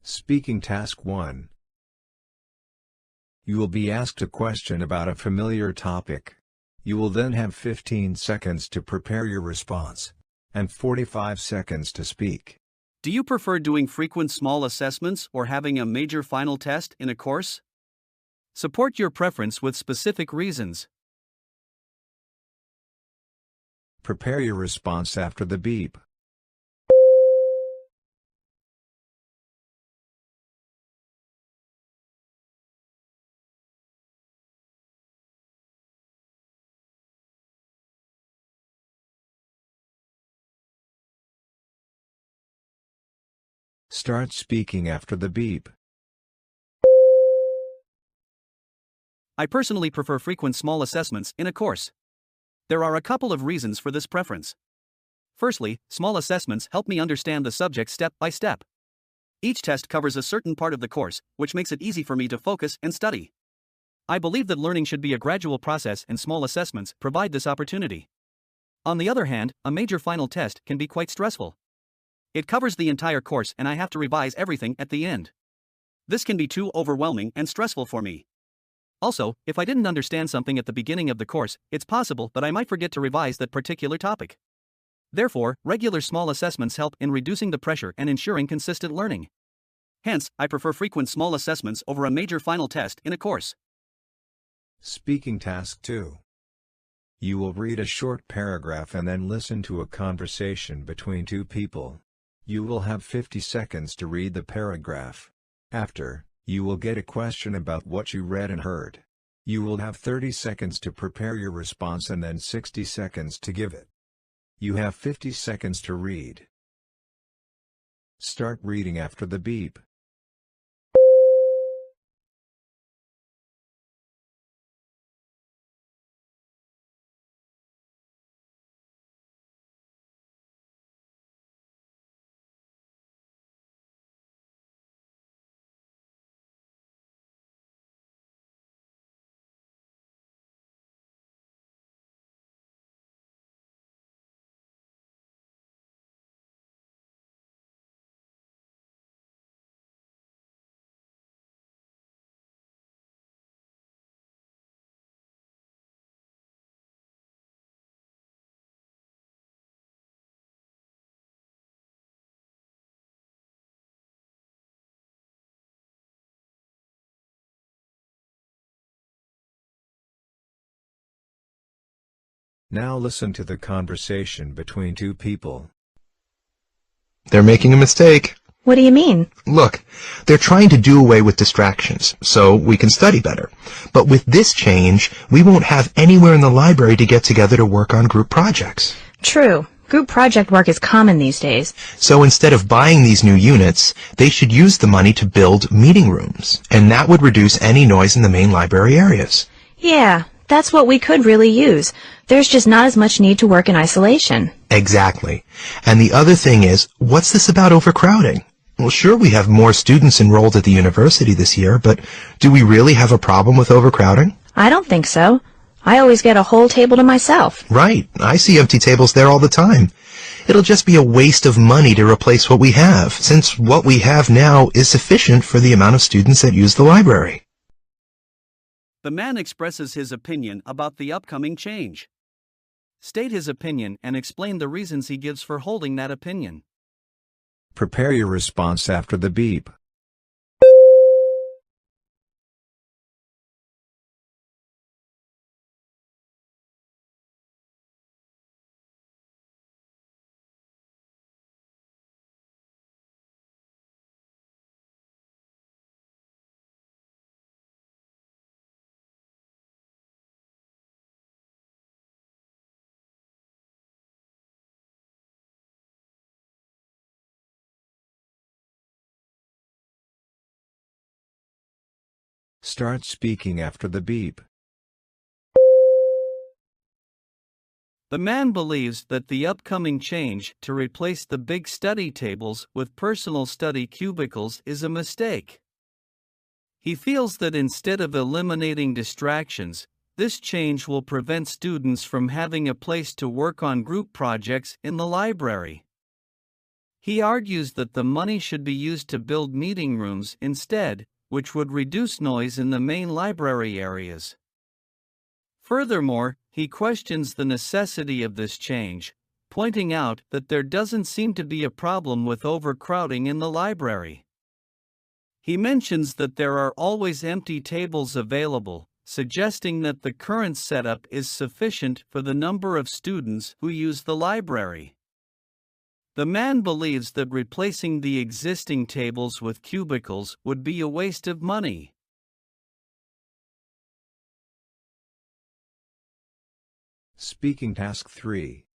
Speaking Task 1. You will be asked a question about a familiar topic. You will then have 15 seconds to prepare your response, and 45 seconds to speak. Do you prefer doing frequent small assessments or having a major final test in a course? Support your preference with specific reasons. Prepare your response after the beep. Start speaking after the beep. I personally prefer frequent small assessments in a course. There are a couple of reasons for this preference. Firstly, small assessments help me understand the subject step by step. Each test covers a certain part of the course, which makes it easy for me to focus and study. I believe that learning should be a gradual process, and small assessments provide this opportunity. On the other hand, a major final test can be quite stressful. It covers the entire course and I have to revise everything at the end. This can be too overwhelming and stressful for me. Also, if I didn't understand something at the beginning of the course, it's possible that I might forget to revise that particular topic. Therefore, regular small assessments help in reducing the pressure and ensuring consistent learning. Hence, I prefer frequent small assessments over a major final test in a course. Speaking Task 2. You will read a short paragraph and then listen to a conversation between two people. You will have 50 seconds to read the paragraph. After, you will get a question about what you read and heard. You will have 30 seconds to prepare your response and then 60 seconds to give it. You have 50 seconds to read. Start reading after the beep. Now listen to the conversation between two people. They're making a mistake. What do you mean? Look, they're trying to do away with distractions, so we can study better. But with this change, we won't have anywhere in the library to get together to work on group projects. True. Group project work is common these days. So instead of buying these new units, they should use the money to build meeting rooms, and that would reduce any noise in the main library areas. Yeah, that's what we could really use. There's just not as much need to work in isolation. Exactly. And the other thing is, what's this about overcrowding? Well, sure, we have more students enrolled at the university this year, but do we really have a problem with overcrowding? I don't think so. I always get a whole table to myself. Right. I see empty tables there all the time. It'll just be a waste of money to replace what we have, since what we have now is sufficient for the amount of students that use the library. The man expresses his opinion about the upcoming change. State his opinion and explain the reasons he gives for holding that opinion. Prepare your response after the beep. Start speaking after the beep. The man believes that the upcoming change to replace the big study tables with personal study cubicles is a mistake. He feels that instead of eliminating distractions, this change will prevent students from having a place to work on group projects in the library. He argues that the money should be used to build meeting rooms instead, which would reduce noise in the main library areas. Furthermore, he questions the necessity of this change, pointing out that there doesn't seem to be a problem with overcrowding in the library. He mentions that there are always empty tables available, suggesting that the current setup is sufficient for the number of students who use the library. The man believes that replacing the existing tables with cubicles would be a waste of money. Speaking Task 3.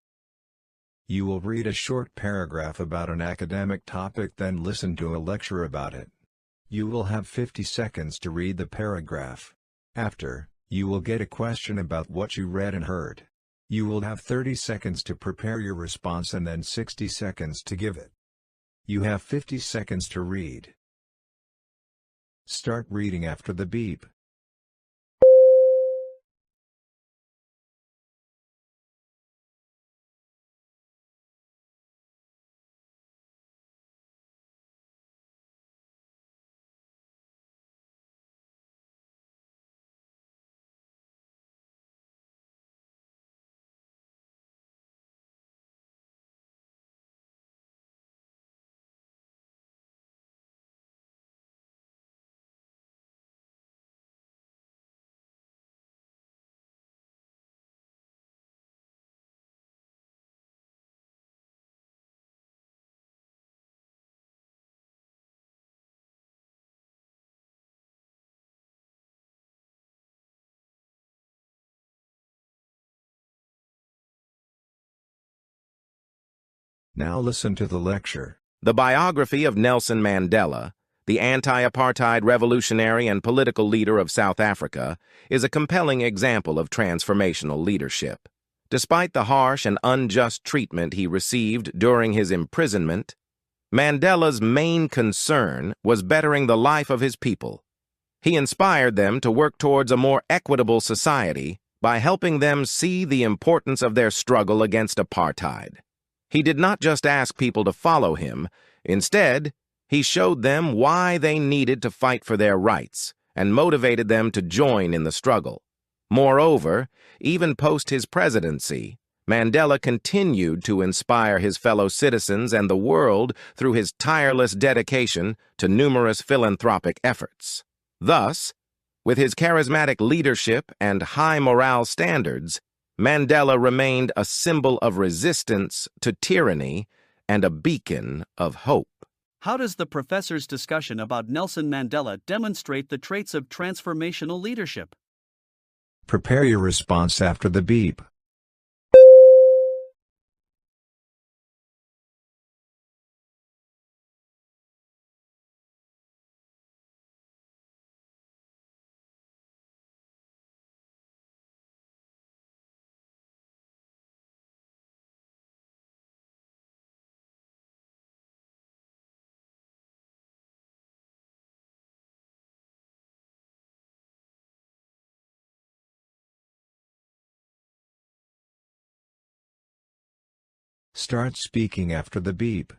You will read a short paragraph about an academic topic, then listen to a lecture about it. You will have 50 seconds to read the paragraph. After, you will get a question about what you read and heard. You will have 30 seconds to prepare your response and then 60 seconds to give it. You have 50 seconds to read. Start reading after the beep. Now listen to the lecture. The biography of Nelson Mandela, the anti-apartheid revolutionary and political leader of South Africa, is a compelling example of transformational leadership. Despite the harsh and unjust treatment he received during his imprisonment, Mandela's main concern was bettering the life of his people. He inspired them to work towards a more equitable society by helping them see the importance of their struggle against apartheid. He did not just ask people to follow him. Instead, he showed them why they needed to fight for their rights and motivated them to join in the struggle. Moreover, even post his presidency, Mandela continued to inspire his fellow citizens and the world through his tireless dedication to numerous philanthropic efforts. Thus, with his charismatic leadership and high morale standards, Mandela remained a symbol of resistance to tyranny and a beacon of hope. How does the professor's discussion about Nelson Mandela demonstrate the traits of transformational leadership? Prepare your response after the beep. Start speaking after the beep.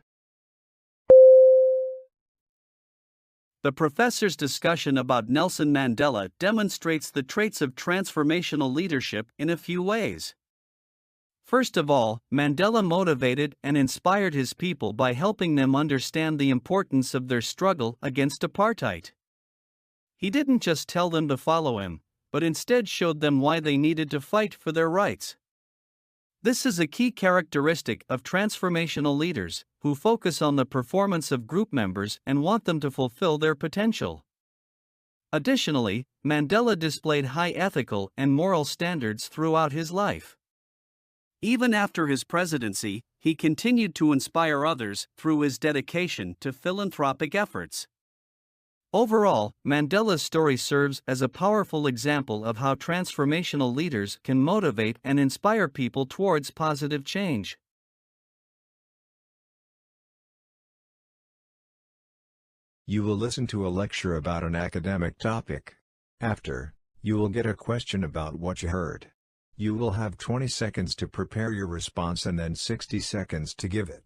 The professor's discussion about Nelson Mandela demonstrates the traits of transformational leadership in a few ways. First of all, Mandela motivated and inspired his people by helping them understand the importance of their struggle against apartheid. He didn't just tell them to follow him, but instead showed them why they needed to fight for their rights. This is a key characteristic of transformational leaders, who focus on the performance of group members and want them to fulfill their potential. Additionally, Mandela displayed high ethical and moral standards throughout his life. Even after his presidency, he continued to inspire others through his dedication to philanthropic efforts. Overall, Mandela's story serves as a powerful example of how transformational leaders can motivate and inspire people towards positive change. You will listen to a lecture about an academic topic. After, you will get a question about what you heard. You will have 20 seconds to prepare your response and then 60 seconds to give it.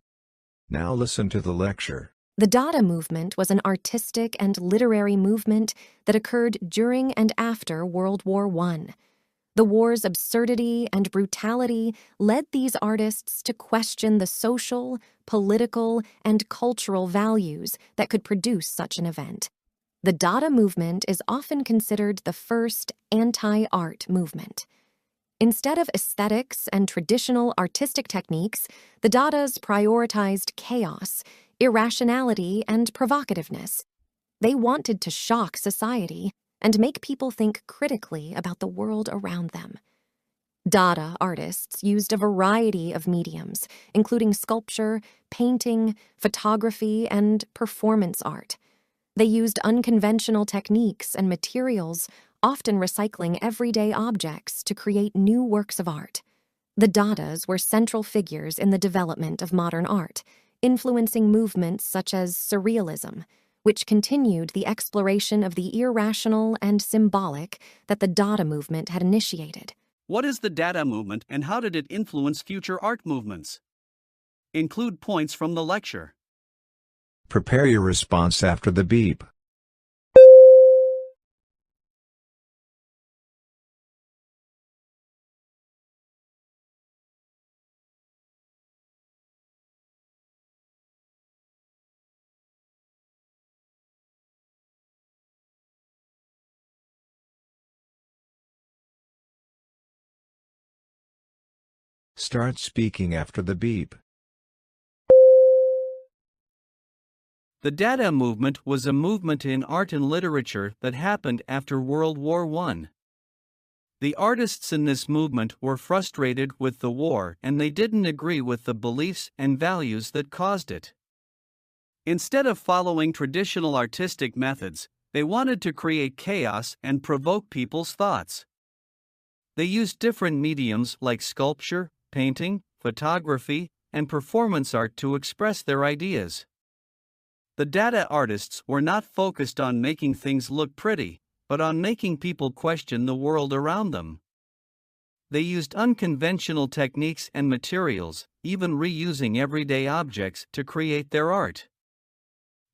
Now listen to the lecture. The Dada movement was an artistic and literary movement that occurred during and after World War I. The war's absurdity and brutality led these artists to question the social, political, and cultural values that could produce such an event. The Dada movement is often considered the first anti-art movement. Instead of aesthetics and traditional artistic techniques, the Dadas prioritized chaos, irrationality, and provocativeness. They wanted to shock society and make people think critically about the world around them. Dada artists used a variety of mediums, including sculpture, painting, photography, and performance art. They used unconventional techniques and materials, often recycling everyday objects to create new works of art. The Dadas were central figures in the development of modern art, influencing movements such as Surrealism, which continued the exploration of the irrational and symbolic that the Dada movement had initiated. What is the Dada movement and how did it influence future art movements? Include points from the lecture. Prepare your response after the beep. Start speaking after the beep. The Dada movement was a movement in art and literature that happened after World War I. The artists in this movement were frustrated with the war and they didn't agree with the beliefs and values that caused it. Instead of following traditional artistic methods, they wanted to create chaos and provoke people's thoughts. They used different mediums like sculpture, painting, photography, and performance art to express their ideas. The Dada artists were not focused on making things look pretty, but on making people question the world around them. They used unconventional techniques and materials, even reusing everyday objects to create their art.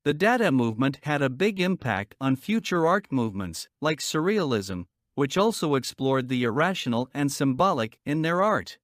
The Dada movement had a big impact on future art movements, like Surrealism, which also explored the irrational and symbolic in their art.